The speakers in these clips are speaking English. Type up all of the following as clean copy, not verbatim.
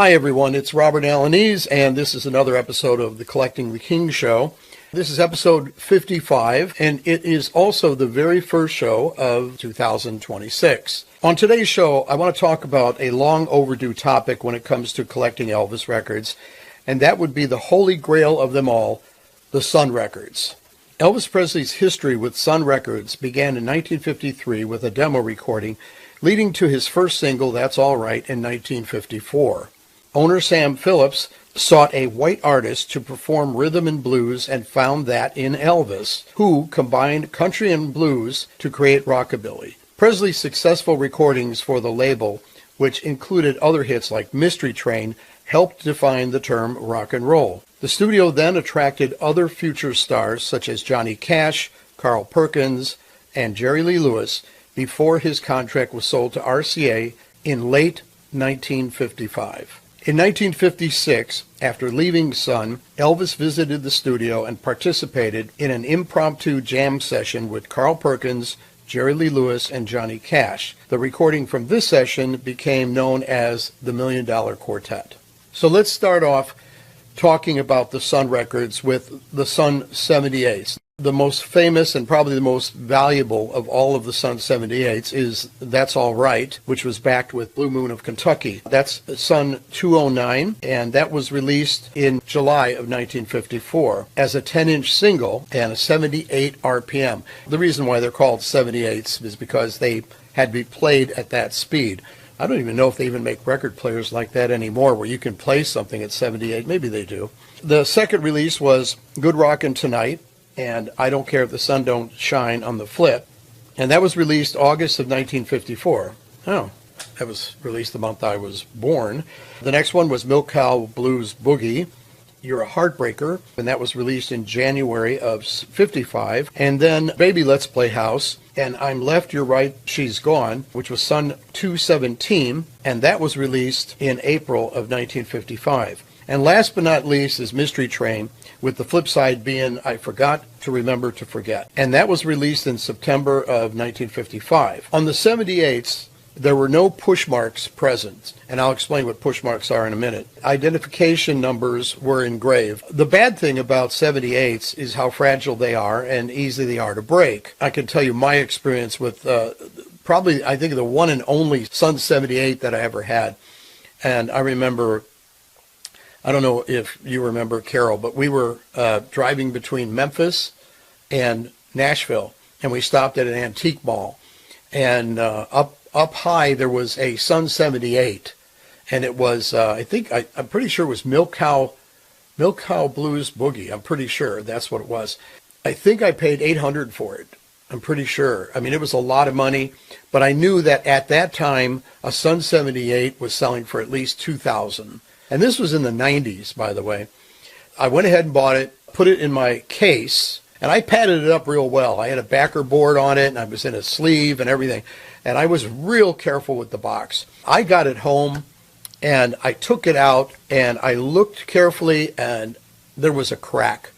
Hi everyone, it's Robert Alaniz, and this is another episode of the Collecting the King show. This is episode 55, and it is also the very first show of 2026. On today's show, I want to talk about a long overdue topic when it comes to collecting Elvis records, and that would be the holy grail of them all, the Sun records. Elvis Presley's history with Sun Records began in 1953 with a demo recording, leading to his first single, That's All Right, in 1954. Owner Sam Phillips sought a white artist to perform rhythm and blues and found that in Elvis, who combined country and blues to create rockabilly. Presley's successful recordings for the label, which included other hits like Mystery Train, helped define the term rock and roll. The studio then attracted other future stars such as Johnny Cash, Carl Perkins, and Jerry Lee Lewis before his contract was sold to RCA in late 1955. In 1956, after leaving Sun, Elvis visited the studio and participated in an impromptu jam session with Carl Perkins, Jerry Lee Lewis, and Johnny Cash. The recording from this session became known as the $1 Million Quartet. So let's start off talking about the Sun records with the Sun 78s. The most famous and probably the most valuable of all of the Sun 78s is That's All Right, which was backed with Blue Moon of Kentucky. That's Sun 209, and that was released in July of 1954 as a 10-inch single and a 78 RPM. The reason why they're called 78s is because they had to be played at that speed. I don't even know if they even make record players like that anymore where you can play something at 78. Maybe they do. The second release was Good Rockin' Tonight, and I Don't Care If the Sun Don't Shine on the flip. And that was released August of 1954. Oh, that was released the month I was born. The next one was Milk Cow Blues Boogie, You're a Heartbreaker, and that was released in January of 55. And then Baby Let's Play House, and I'm Left, You're Right, She's Gone, which was Sun 217, and that was released in April of 1955. And last but not least is Mystery Train, with the flip side being I Forgot to Remember to Forget. And that was released in September of 1955. On the 78s, there were no push marks present, and I'll explain what push marks are in a minute. Identification numbers were engraved. The bad thing about 78s is how fragile they are and easy they are to break. I can tell you my experience with probably, I think, the one and only Sun 78 that I ever had. And I remember, I don't know if you remember, Carol, but we were driving between Memphis and Nashville, and we stopped at an antique mall. And up high, there was a Sun 78, and it was, I'm pretty sure it was Milk Cow Blues Boogie. I'm pretty sure that's what it was. I think I paid $800 for it. I'm pretty sure. I mean, it was a lot of money, but I knew that at that time, a Sun 78 was selling for at least $2,000. And this was in the 90s, by the way. I went ahead and bought it, put it in my case, and I padded it up real well. I had a backer board on it, and I was in a sleeve and everything. And I was real careful with the box. I got it home, and I took it out, and I looked carefully, and there was a crack.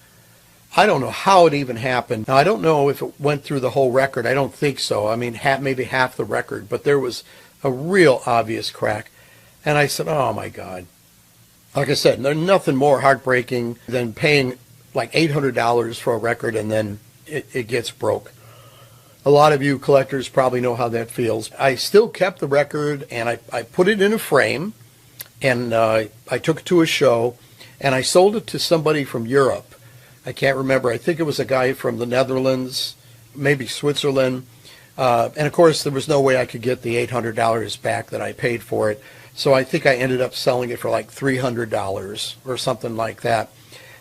I don't know how it even happened. Now, I don't know if it went through the whole record. I don't think so. I mean, maybe half the record. But there was a real obvious crack. And I said, oh, my God. Like I said, there's nothing more heartbreaking than paying like $800 for a record and then it gets broke. A lot of you collectors probably know how that feels. I still kept the record, and I put it in a frame, and I took it to a show, and I sold it to somebody from Europe. I can't remember. I think it was a guy from the Netherlands, maybe Switzerland. And, of course, there was no way I could get the $800 back that I paid for it. So I think I ended up selling it for like $300 or something like that.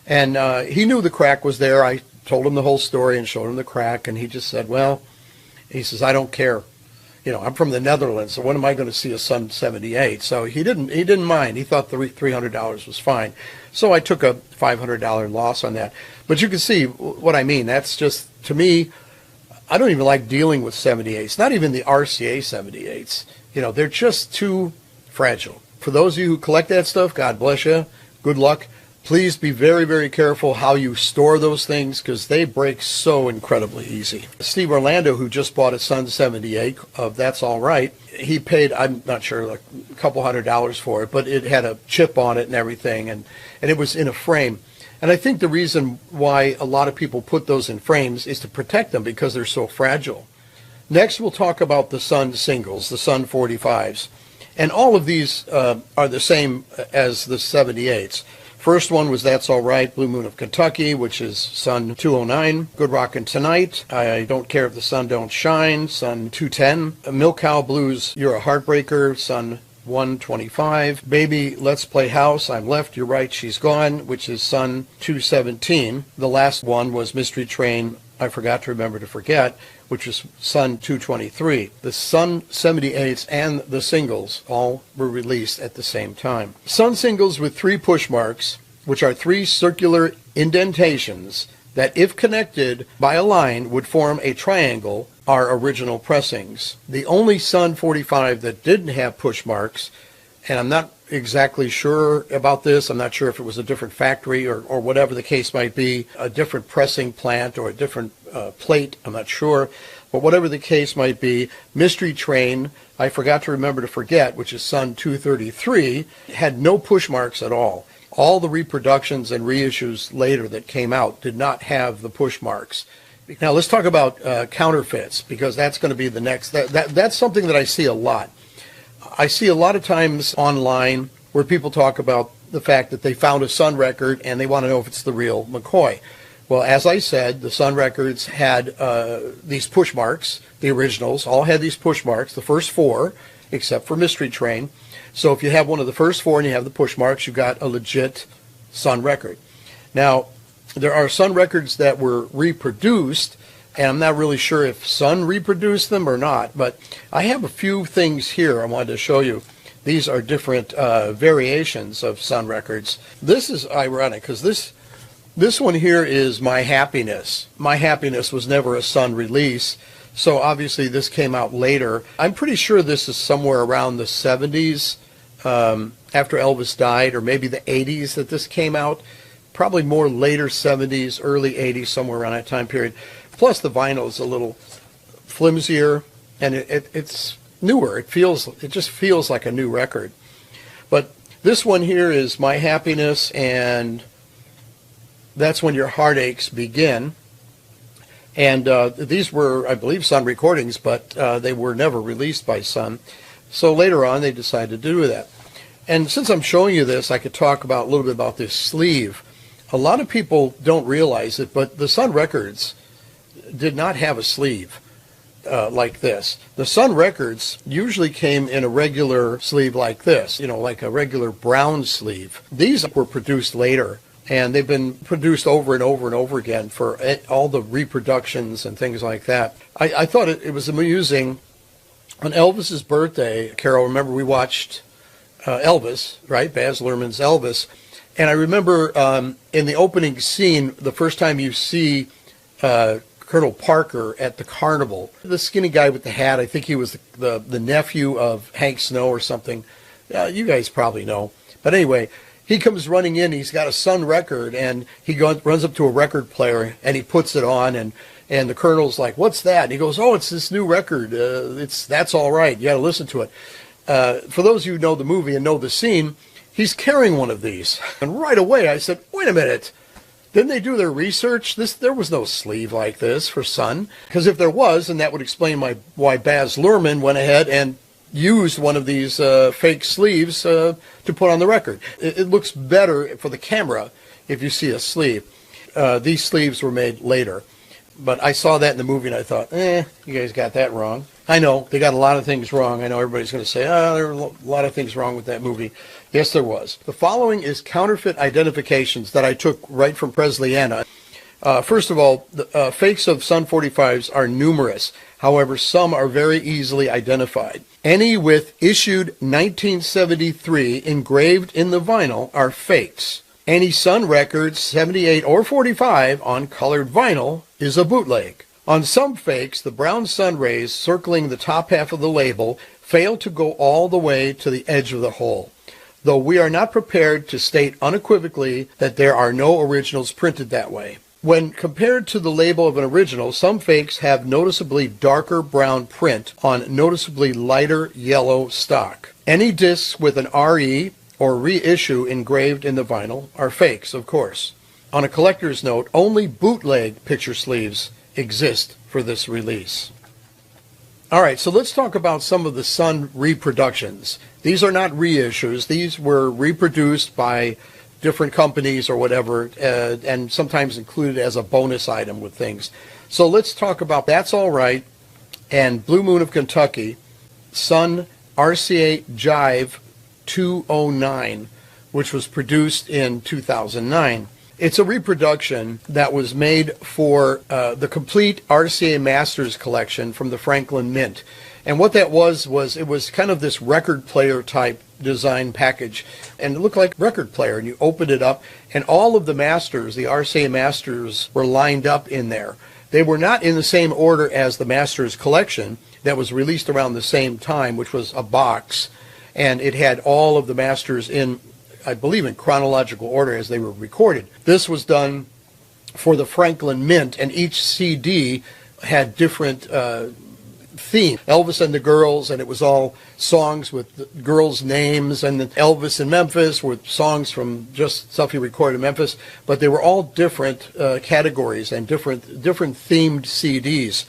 And he knew the crack was there. I told him the whole story and showed him the crack, and he just said, well, he says, I don't care. You know, I'm from the Netherlands, so when am I going to see a Sun 78? So he didn't mind. He thought the $300 was fine. So I took a $500 loss on that. But you can see what I mean. That's just, to me, I don't even like dealing with 78s, not even the RCA 78s. You know, they're just too fragile. For those of you who collect that stuff, God bless you. Good luck. Please be very, very careful how you store those things because they break so incredibly easy. Steve Orlando, who just bought a Sun 78 of That's All Right, he paid, I'm not sure, like a couple $100 for it, but it had a chip on it and everything, and it was in a frame. And I think the reason why a lot of people put those in frames is to protect them because they're so fragile. Next, we'll talk about the Sun singles, the Sun 45s. And all of these are the same as the 78s. First one was That's All Right, Blue Moon of Kentucky, which is Sun 209. Good Rockin' Tonight, I Don't Care If the Sun Don't Shine, Sun 210. Milk Cow Blues, You're a Heartbreaker, Sun 125. Baby, Let's Play House, I'm Left, You're Right, She's Gone, which is Sun 217. The last one was Mystery Train, I Forgot to Remember to Forget, which is Sun 223. The Sun 78s and the singles all were released at the same time. Sun singles with 3 push marks, which are 3 circular indentations that, if connected by a line, would form a triangle, are original pressings. The only Sun 45 that didn't have push marks, and I'm not exactly sure about this, I'm not sure if it was a different factory or whatever the case might be, a different pressing plant or a different plate, I'm not sure, but whatever the case might be, Mystery Train, I Forgot to Remember to Forget, which is Sun 233, had no push marks at all. All the reproductions and reissues later that came out did not have the push marks. Now let's talk about counterfeits, because that's going to be the next, that's something that I see a lot. I see a lot of times online where people talk about the fact that they found a Sun record and they want to know if it's the real McCoy. Well, as I said, the Sun records had these push marks. The originals all had these push marks, the first 4, except for Mystery Train. So if you have one of the first 4 and you have the push marks, you've got a legit Sun record. Now, there are Sun records that were reproduced, and I'm not really sure if Sun reproduced them or not, but I have a few things here I wanted to show you. These are different variations of Sun records. This is ironic because this one here is My Happiness. My Happiness was never a Sun release, so obviously this came out later. I'm pretty sure this is somewhere around the 70s after Elvis died, or maybe the 80s that this came out. Probably more later 70s, early 80s, somewhere around that time period. Plus the vinyl is a little flimsier, and it's newer. It just feels like a new record. But this one here is My Happiness, and That's When Your Heartaches Begin. And these were, I believe, Sun recordings, but they were never released by Sun. So later on, they decided to do that. And since I'm showing you this, I could talk about a little bit about this sleeve. A lot of people don't realize it, but the Sun records did not have a sleeve like this. The Sun records usually came in a regular sleeve like this, like a regular brown sleeve. These were produced later, and they've been produced over and over and over again for all the reproductions and things like that. I thought it was amusing. On Elvis's birthday, Carol, remember we watched Elvis, right? Baz Luhrmann's Elvis. And I remember in the opening scene, the first time you see Colonel Parker at the carnival, the skinny guy with the hat, I think he was the nephew of Hank Snow or something. You guys probably know. But anyway, he comes running in. He's got a Sun record, and he runs up to a record player, and he puts it on, and the Colonel's like, "What's that?" And he goes, "Oh, it's this new record. That's All Right. You got to listen to it." For those of you who know the movie and know the scene, he's carrying one of these. And right away I said, wait a minute. Didn't they do their research? There was no sleeve like this for Sun. Because if there was, then that would explain why Baz Luhrmann went ahead and used one of these fake sleeves to put on the record. It looks better for the camera if you see a sleeve. These sleeves were made later. But I saw that in the movie and I thought, you guys got that wrong. I know, they got a lot of things wrong. I know everybody's going to say, there were a lot of things wrong with that movie. Yes, there was. The following is counterfeit identifications that I took right from Presley. First of all, the fakes of Sun 45s are numerous. However, some are very easily identified. Any with issued 1973 engraved in the vinyl are fakes. Any Sun records, 78 or 45, on colored vinyl is a bootleg. On some fakes, the brown sun rays circling the top half of the label fail to go all the way to the edge of the hole. though we are not prepared to state unequivocally that there are no originals printed that way. When compared to the label of an original, some fakes have noticeably darker brown print on noticeably lighter yellow stock. Any discs with an RE or reissue engraved in the vinyl are fakes, of course. On a collector's note, only bootleg picture sleeves exist for this release. All right, so let's talk about some of the Sun reproductions. These are not reissues. These were reproduced by different companies or whatever, and sometimes included as a bonus item with things. So let's talk about That's All Right and Blue Moon of Kentucky, Sun RCA Jive 209, which was produced in 2009. It's a reproduction that was made for the complete RCA Masters collection from the Franklin Mint. And what that was it was kind of this record player type design package, and it looked like a record player, and you opened it up and all of the masters, the RCA Masters, were lined up in there. They were not in the same order as the Masters collection that was released around the same time, which was a box, and it had all of the Masters in, I believe, in chronological order as they were recorded. This was done for the Franklin Mint, and each CD had different theme. Elvis and the Girls, and it was all songs with the girls' names, and Elvis in Memphis with songs from just stuff he recorded in Memphis, but they were all different categories and different themed CDs.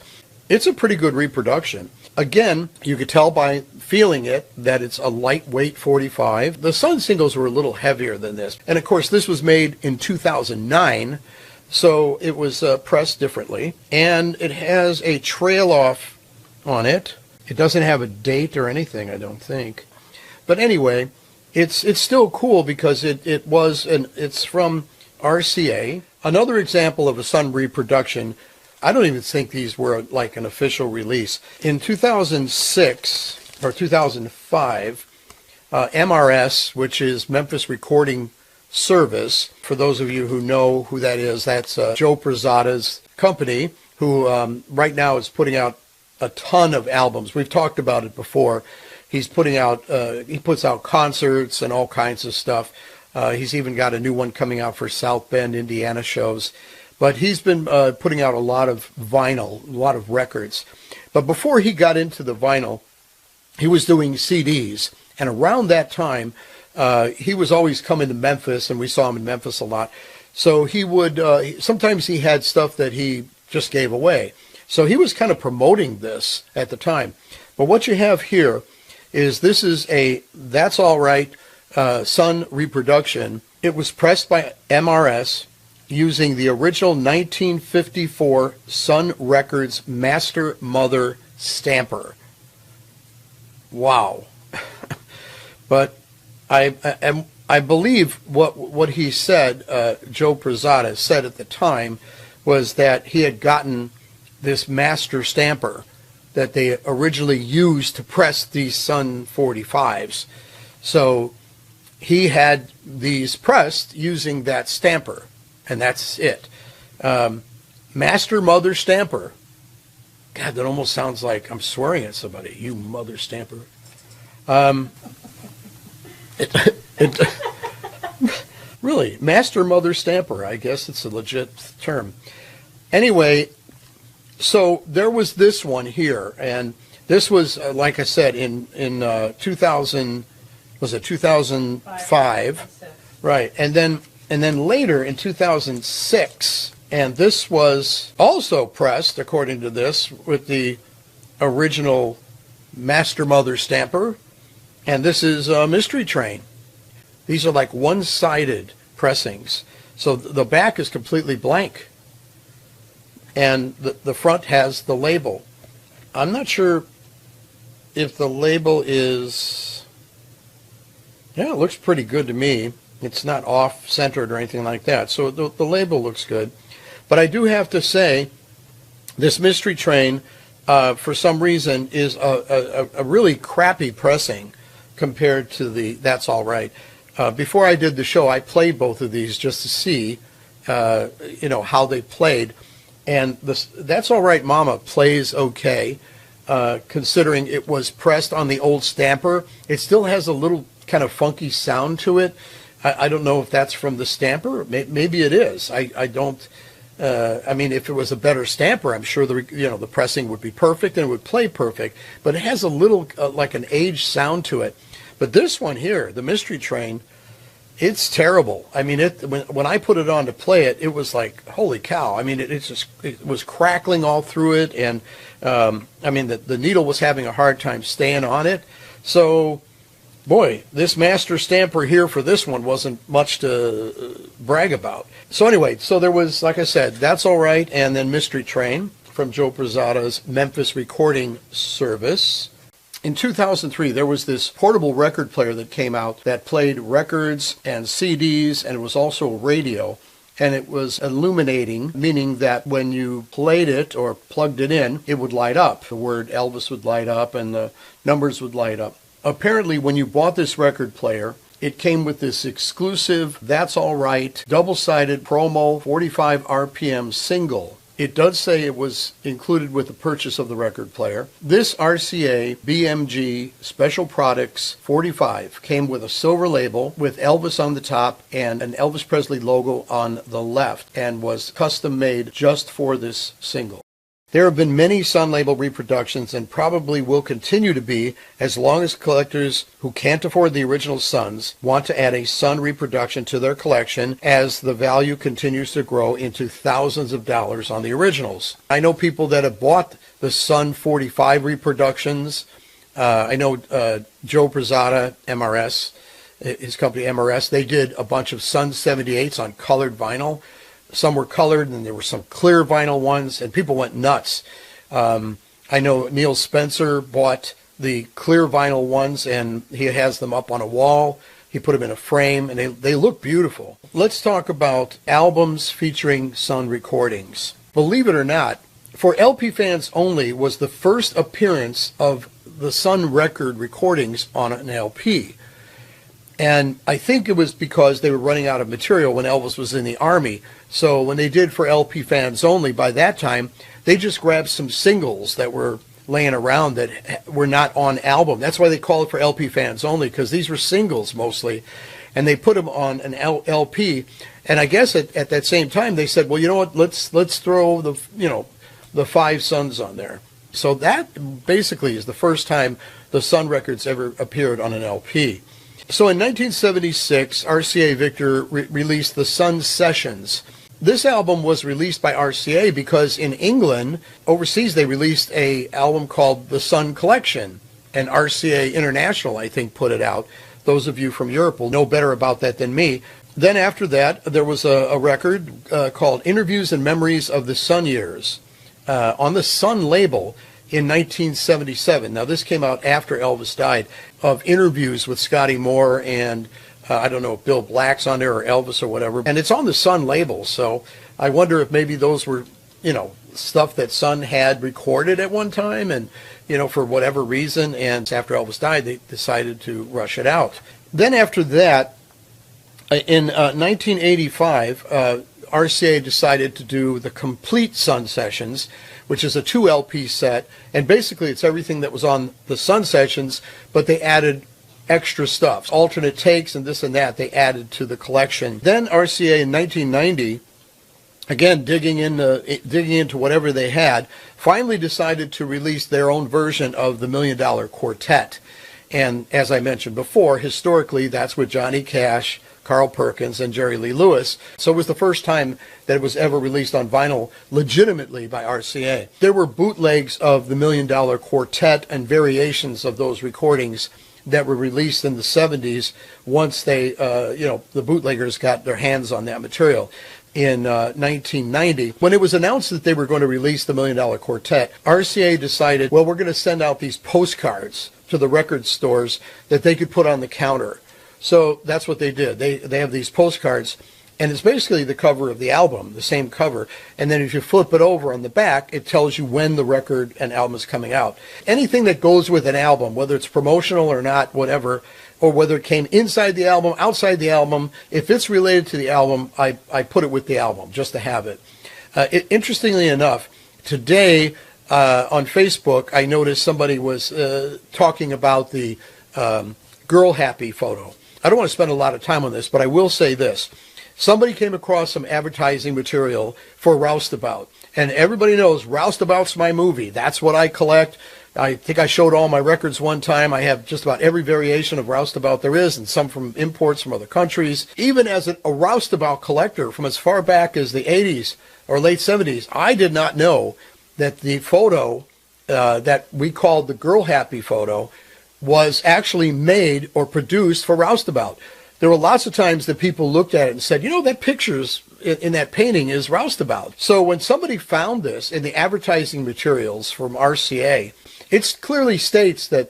It's a pretty good reproduction. Again, you could tell by feeling it that it's a lightweight 45. The Sun singles were a little heavier than this, and of course this was made in 2009, so it was pressed differently, and it has a trail off on it. It doesn't have a date or anything, I don't think. But anyway, it's still cool because it's from RCA. Another example of a Sun reproduction, I don't even think these were like an official release. In 2006 or 2005, MRS, which is Memphis Recording Service, for those of you who know who that is, that's Joe Pizzata's company, who right now is putting out a ton of albums. We've talked about it before. He's putting out, he puts out concerts and all kinds of stuff. He's even got a new one coming out for South Bend, Indiana shows. But he's been putting out a lot of vinyl, a lot of records. But before he got into the vinyl, he was doing CDs. And around that time, he was always coming to Memphis, and we saw him in Memphis a lot. So he would, sometimes he had stuff that he just gave away. So he was kind of promoting this at the time. But what you have here is this is a That's All Right Sun reproduction. It was pressed by MRS using the original 1954 Sun Records Master Mother stamper. Wow. But I believe what he said, Joe Pizzata said at the time, was that he had gotten this master stamper that they originally used to press these Sun 45s. So he had these pressed using that stamper, and that's it. Master Mother Stamper. God, that almost sounds like I'm swearing at somebody. You mother stamper. Really, Master Mother Stamper. I guess it's a legit term. Anyway, so there was this one here, and this was, like I said, in 2000, was it 2005? Right, and then later in 2006, and this was also pressed, according to this, with the original Master Mother stamper, and this is Mystery Train. These are like one-sided pressings, so the back is completely blank, and the front has the label. I'm not sure if the label is, yeah, it looks pretty good to me. It's not off-centered or anything like that, so the label looks good. But I do have to say, this Mystery Train, for some reason, is a really crappy pressing compared to the That's All Right. Before I did the show, I played both of these just to see, how they played. And this That's All Right Mama plays okay, considering it was pressed on the old stamper. It still has a little kind of funky sound to it. I don't know if that's from the stamper. Maybe it is. I don't. I mean, if it was a better stamper, I'm sure the pressing would be perfect and it would play perfect. But it has a little like an aged sound to it. But this one here, the Mystery Train, it's terrible. I mean, when I put it on to play it, it was like, holy cow. I mean, it was crackling all through it, and I mean, the needle was having a hard time staying on it. So, boy, this master stamper here for this one wasn't much to brag about. So anyway, so there was, like I said, That's All Right, and then Mystery Train from Joe Pizzata's Memphis Recording Service. In 2003, there was this portable record player that came out that played records and CDs, and it was also radio, and it was illuminating, meaning that when you played it or plugged it in, it would light up. The word Elvis would light up and the numbers would light up. Apparently, when you bought this record player, it came with this exclusive That's All Right double-sided promo 45 RPM single. It does say it was included with the purchase of the record player. This RCA BMG Special Products 45 came with a silver label with Elvis on the top and an Elvis Presley logo on the left, and was custom made just for this single. There have been many Sun label reproductions, and probably will continue to be as long as collectors who can't afford the original Suns want to add a Sun reproduction to their collection, as the value continues to grow into thousands of dollars on the originals. I know people that have bought the Sun 45 reproductions. I know Joe Pizzata, MRS, his company MRS, they did a bunch of Sun 78s on colored vinyl. Some were colored, and there were some clear vinyl ones, and people went nuts. I know Neil Spencer bought the clear vinyl ones, and he has them up on a wall. He put them in a frame, and they look beautiful. Let's talk about albums featuring Sun recordings. Believe it or not, For LP Fans Only was the first appearance of the Sun record recordings on an LP. And I think it was because they were running out of material when Elvis was in the Army. So when they did For LP Fans Only, by that time, they just grabbed some singles that were laying around that were not on album. That's why they call it For LP Fans Only, because these were singles mostly. And they put them on an LP. And I guess at that same time, they said, well, you know what, let's throw the 5 Suns on there. So that basically is the first time the Sun records ever appeared on an LP. So in 1976, RCA Victor released the Sun Sessions. This album was released by RCA because in England, overseas, they released an album called the Sun Collection, and RCA International, I think, put it out. Those of you from Europe will know better about that than me. Then after that, there was a record called Interviews and Memories of the Sun Years on the Sun label in 1977. Now, this came out after Elvis died, of interviews with Scotty Moore and, I don't know if Bill Black's on there or Elvis or whatever. And it's on the Sun label, so I wonder if maybe those were, stuff that Sun had recorded at one time and, for whatever reason. And after Elvis died, they decided to rush it out. Then after that, in 1985, RCA decided to do the complete Sun Sessions, which is a 2 LP set, and basically it's everything that was on the Sun Sessions, but they added extra stuff, alternate takes and this and that they added to the collection. Then RCA in 1990, again digging into whatever they had, finally decided to release their own version of the $1 Million Quartet. And as I mentioned before, historically that's with Johnny Cash, Carl Perkins, and Jerry Lee Lewis. So it was the first time that it was ever released on vinyl legitimately by RCA. There were bootlegs of the $1 Million Quartet and variations of those recordings that were released in the 70s once they, the bootleggers got their hands on that material. In 1990, when it was announced that they were going to release the $1 Million Quartet, RCA decided, well, we're going to send out these postcards to the record stores that they could put on the counter. So that's what they did. They have these postcards, and it's basically the cover of the album, the same cover. And then if you flip it over on the back, it tells you when the record and album is coming out. Anything that goes with an album, whether it's promotional or not, whatever, or whether it came inside the album, outside the album, if it's related to the album, I put it with the album just to have it. Interestingly enough, today on Facebook, I noticed somebody was talking about the Girl Happy photo. I don't want to spend a lot of time on this, but I will say this. Somebody came across some advertising material for Roustabout, and everybody knows Roustabout's my movie. That's what I collect. I think I showed all my records one time. I have just about every variation of Roustabout there is, and some from imports from other countries. Even as a Roustabout collector from as far back as the 80s or late 70s, I did not know that the photo that we called the Girl Happy photo was actually made or produced for Roustabout. There were lots of times that people looked at it and said, you know, that picture's in that painting is Roustabout. So when somebody found this in the advertising materials from RCA, it clearly states that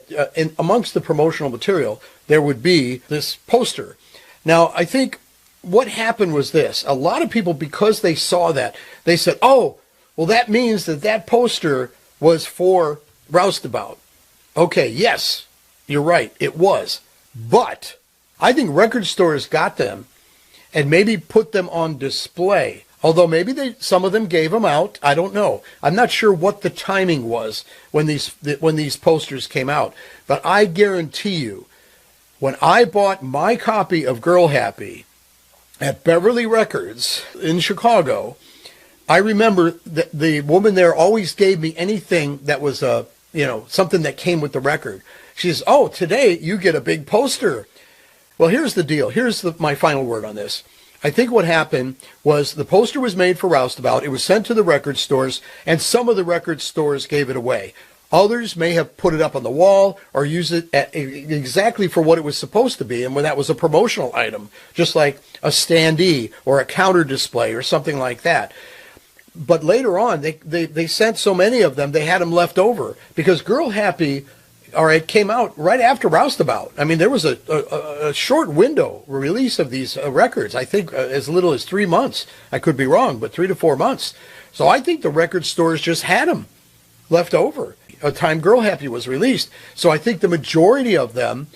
amongst the promotional material, there would be this poster. Now, I think what happened was this. A lot of people, because they saw that, they said, oh, well, that means that that poster was for Roustabout. Okay, yes, you're right, it was. But I think record stores got them and maybe put them on display. Although maybe some of them gave them out. I don't know. I'm not sure what the timing was when these posters came out. But I guarantee you, when I bought my copy of Girl Happy at Beverly Records in Chicago, I remember that the woman there always gave me anything that was something that came with the record. She says, "Oh, today you get a big poster." Well, here's the deal. Here's my final word on this. I think what happened was the poster was made for Roustabout. It was sent to the record stores, and some of the record stores gave it away. Others may have put it up on the wall or used it exactly for what it was supposed to be, and when that was a promotional item, just like a standee or a counter display or something like that. But later on, they sent so many of them, they had them left over because Girl Happy, it came out right after Roustabout. I mean, there was a short window release of these records, I think as little as 3 months. I could be wrong, but 3 to 4 months. So I think the record stores just had them left over a time Girl Happy was released. So I think the majority of them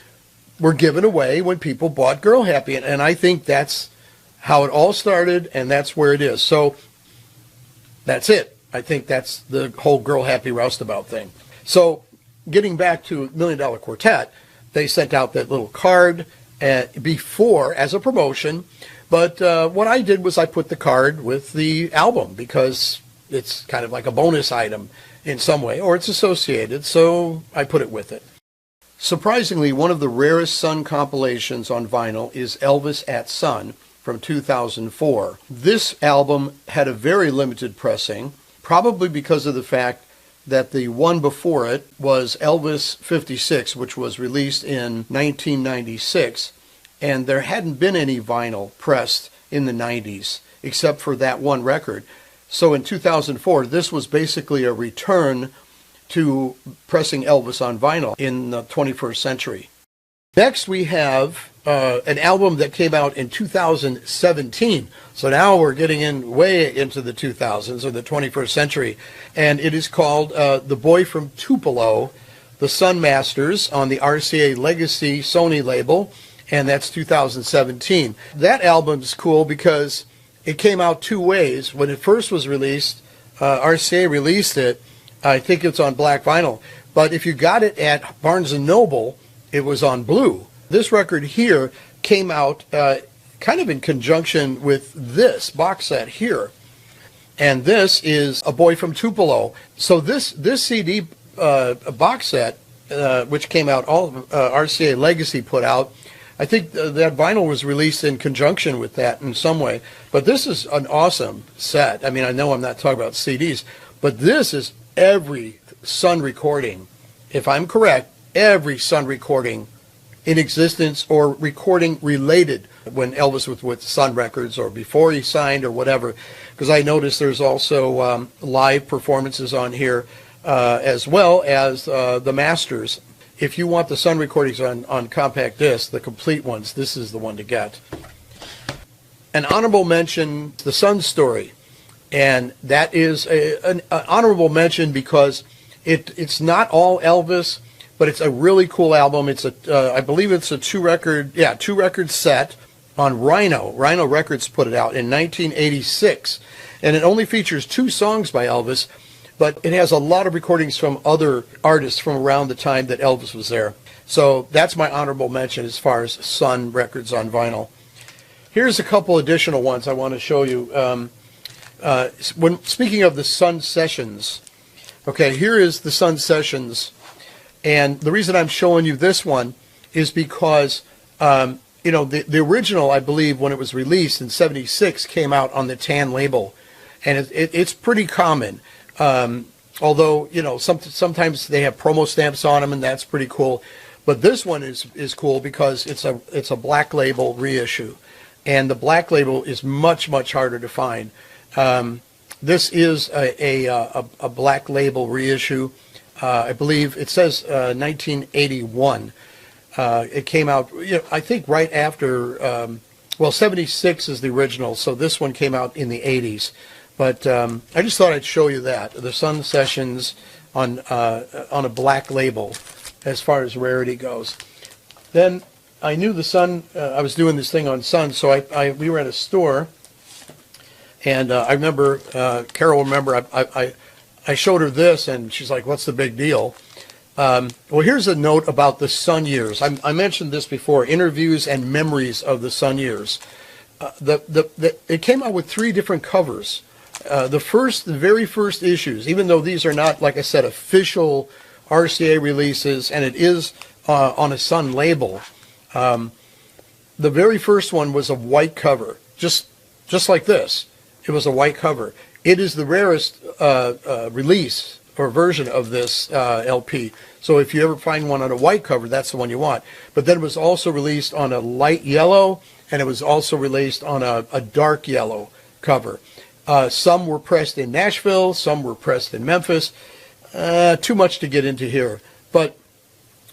were given away when people bought Girl Happy. And I think that's how it all started, and that's where it is. So that's it. I think that's the whole Girl Happy Roustabout thing. So getting back to $1 Million Quartet, they sent out that little card before as a promotion. But what I did was I put the card with the album because it's kind of like a bonus item in some way, or it's associated, so I put it with it. Surprisingly, one of the rarest Sun compilations on vinyl is Elvis at Sun from 2004. This album had a very limited pressing, probably because of the fact that the one before it was Elvis 56, which was released in 1996, and there hadn't been any vinyl pressed in the 90s except for that one record. So in 2004, this was basically a return to pressing Elvis on vinyl in the 21st century. Next, we have an album that came out in 2017. So now we're getting way into the 2000s or the 21st century. And it is called The Boy from Tupelo, The Sun Masters on the RCA Legacy Sony label. And that's 2017. That album's cool because it came out two ways. When it first was released, RCA released it. I think it's on black vinyl. But if you got it at Barnes & Noble, it was on blue. This record here came out kind of in conjunction with this box set here. And this is A Boy from Tupelo. So this CD box set, which came out, all RCA Legacy put out, I think that vinyl was released in conjunction with that in some way. But this is an awesome set. I mean, I know I'm not talking about CDs, but this is every Sun recording. If I'm correct, every Sun recording in existence or recording related when Elvis was with Sun Records or before he signed or whatever. Because I noticed there's also live performances on here as well as the masters. If you want the Sun recordings on compact disc, the complete ones, this is the one to get. An honorable mention, The Sun Story. And that is an honorable mention because it's not all Elvis, but it's a really cool album. It's I believe it's a two record set on Rhino. Rhino Records put it out in 1986. And it only features 2 songs by Elvis, but it has a lot of recordings from other artists from around the time that Elvis was there. So that's my honorable mention as far as Sun records on vinyl. Here's a couple additional ones I want to show you. When speaking of the Sun Sessions, okay, here is the Sun Sessions, and the reason I'm showing you this one is because the original, I believe, when it was released in '76, came out on the tan label, and it's pretty common. Although sometimes they have promo stamps on them, and that's pretty cool. But this one is cool because it's a black label reissue, and the black label is much harder to find. This is a black label reissue. I believe it says 1981. It came out, I think, right after. '76 is the original, so this one came out in the '80s. But I just thought I'd show you that the Sun Sessions on a black label, as far as rarity goes. Then I knew the Sun. I was doing this thing on Sun, so we were at a store, and I remember Carol. I showed her this, and she's like, "What's the big deal?" Well, here's a note about the Sun years. I mentioned this before: interviews and memories of the Sun years. It came out with 3 different covers. The very first issues, even though these are not, like I said, official RCA releases, and it is on a Sun label, the very first one was a white cover, just like this. It was a white cover. It is the rarest release or version of this LP. So if you ever find one on a white cover, that's the one you want. But then it was also released on a light yellow, and it was also released on a dark yellow cover. Some were pressed in Nashville, some were pressed in Memphis. Too much to get into here. But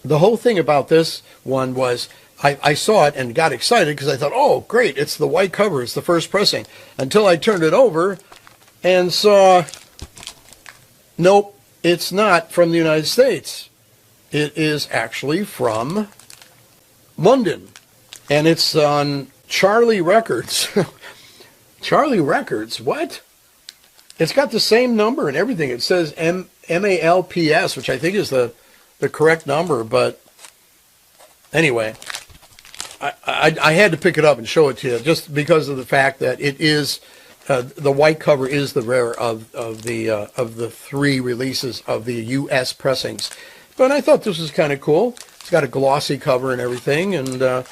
the whole thing about this one was I saw it and got excited because I thought, oh, great, it's the white cover, it's the first pressing. Until I turned it over and saw, nope, it's not from the United States. It is actually from London. And it's on Charlie Records. Charlie Records, what? It's got the same number and everything. It says MALPS, which I think is the correct number. But anyway, I had to pick it up and show it to you just because of the fact that it is the white cover is the rare of the 3 releases of the U.S. pressings. But I thought this was kind of cool. It's got a glossy cover and everything, and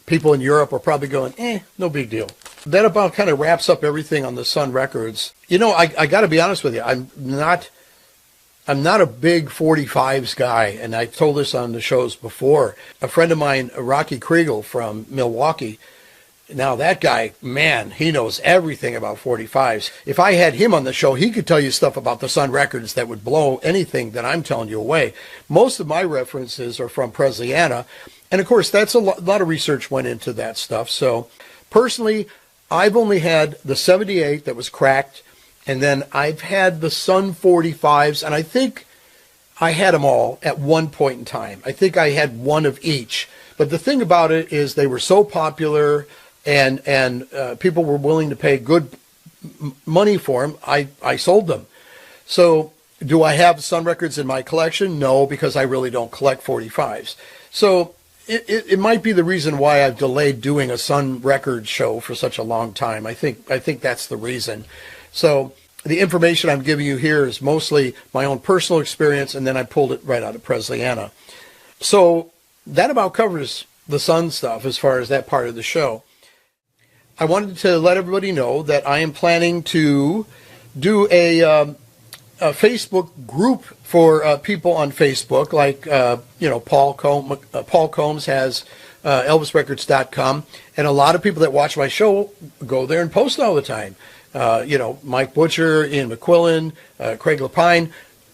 people in Europe are probably going, no big deal. That about kind of wraps up everything on the Sun Records. I got to be honest with you. I'm not a big 45s guy, and I told this on the shows before. A friend of mine, Rocky Kriegel from Milwaukee, now that guy, man, he knows everything about 45s. If I had him on the show, he could tell you stuff about the Sun Records that would blow anything that I'm telling you away. Most of my references are from Presleyana, and of course, that's a lot of research went into that stuff. So personally, I've only had the 78 that was cracked, and then I've had the Sun 45s, and I think I had them all at one point in time. I think I had one of each. But the thing about it is they were so popular, and people were willing to pay good money for them. I sold them. So do I have Sun Records in my collection? No, because I really don't collect 45s. So it might be the reason why I've delayed doing a Sun Records show for such a long time. I think that's the reason. So the information I'm giving you here is mostly my own personal experience, and then I pulled it right out of Presleyana. So that about covers the Sun stuff as far as that part of the show. I wanted to let everybody know that I am planning to do a Facebook group for people on Facebook, like Paul Combs has ElvisRecords.com, and a lot of people that watch my show go there and post all the time. Mike Butcher, Ian McQuillan, Craig Lapine,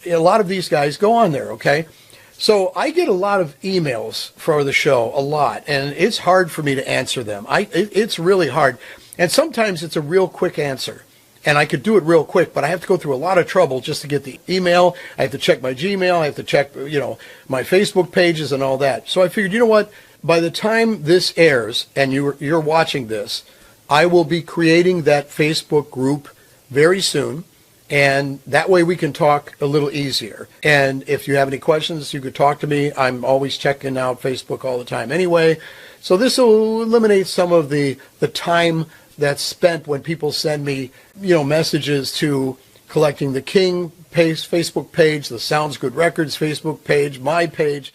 a lot of these guys go on there, okay? So I get a lot of emails for the show, a lot, and it's hard for me to answer them. It's really hard, and sometimes it's a real quick answer. And I could do it real quick, but I have to go through a lot of trouble just to get the email. I have to check my Gmail. I have to check, my Facebook pages and all that. So I figured, you know what? By the time this airs and you're watching this, I will be creating that Facebook group very soon. And that way we can talk a little easier. And if you have any questions, you could talk to me. I'm always checking out Facebook all the time anyway. So this will eliminate some of the time that's spent when people send me, messages to Collecting the King Facebook page, the Sounds Good Records Facebook page, my page.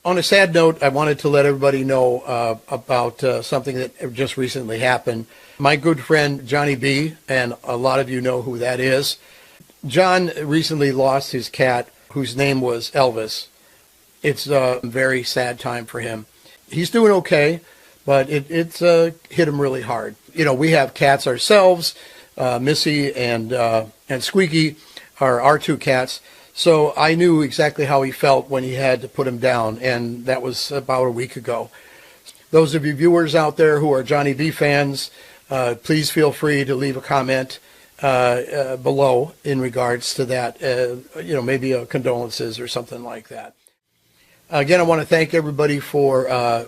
On a sad note, I wanted to let everybody know about something that just recently happened. My good friend Johnny B, and a lot of you know who that is. John recently lost his cat, whose name was Elvis. It's a very sad time for him. He's doing okay, but it's hit him really hard. We have cats ourselves. Missy and Squeaky are our two cats. So I knew exactly how he felt when he had to put him down, and that was about a week ago. Those of you viewers out there who are Johnny B fans, please feel free to leave a comment below in regards to that, maybe condolences or something like that. Again, I want to thank everybody for,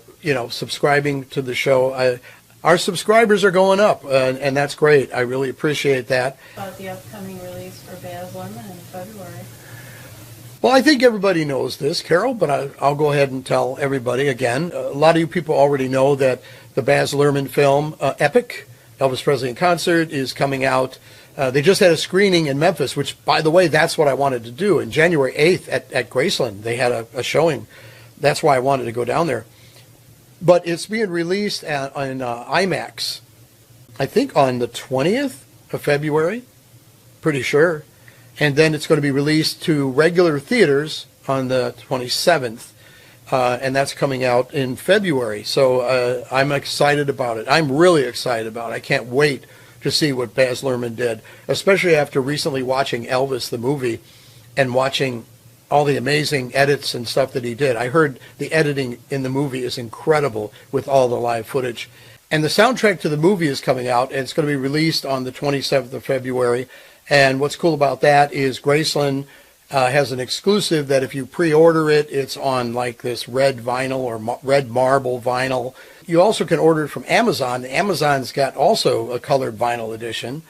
subscribing to the show. Our subscribers are going up, and that's great. I really appreciate that. About the upcoming release for Baz Luhrmann in February. Well, I think everybody knows this, Carol, but I'll go ahead and tell everybody again. A lot of you people already know that the Baz Luhrmann film, Epic, Elvis Presley in Concert, is coming out. They just had a screening in Memphis, which, by the way, that's what I wanted to do. On January 8th at Graceland, they had a showing. That's why I wanted to go down there. But it's being released on IMAX, I think on the 20th of February, pretty sure. And then it's going to be released to regular theaters on the 27th. And that's coming out in February. So I'm excited about it. I'm really excited about it. I can't wait to see what Baz Luhrmann did, especially after recently watching Elvis, the movie, and watching all the amazing edits and stuff that he did. I heard the editing in the movie is incredible with all the live footage. And the soundtrack to the movie is coming out, and it's going to be released on the 27th of February. And what's cool about that is Graceland has an exclusive that if you pre-order it, it's on like this red vinyl or red marble vinyl. You also can order it from Amazon. Amazon's got also a colored vinyl edition,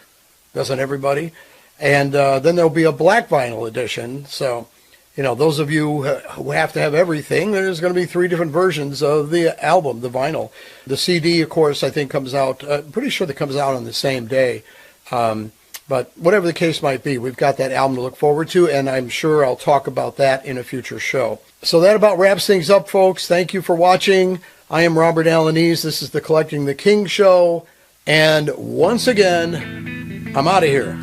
doesn't everybody? And then there'll be a black vinyl edition. So, those of you who have to have everything, there's going to be 3 different versions of the album, the vinyl. The CD, of course, I think comes out, pretty sure that comes out on the same day. But whatever the case might be, we've got that album to look forward to, and I'm sure I'll talk about that in a future show. So that about wraps things up, folks. Thank you for watching. I am Robert Alaniz. This is the Collecting the King show. And once again, I'm out of here.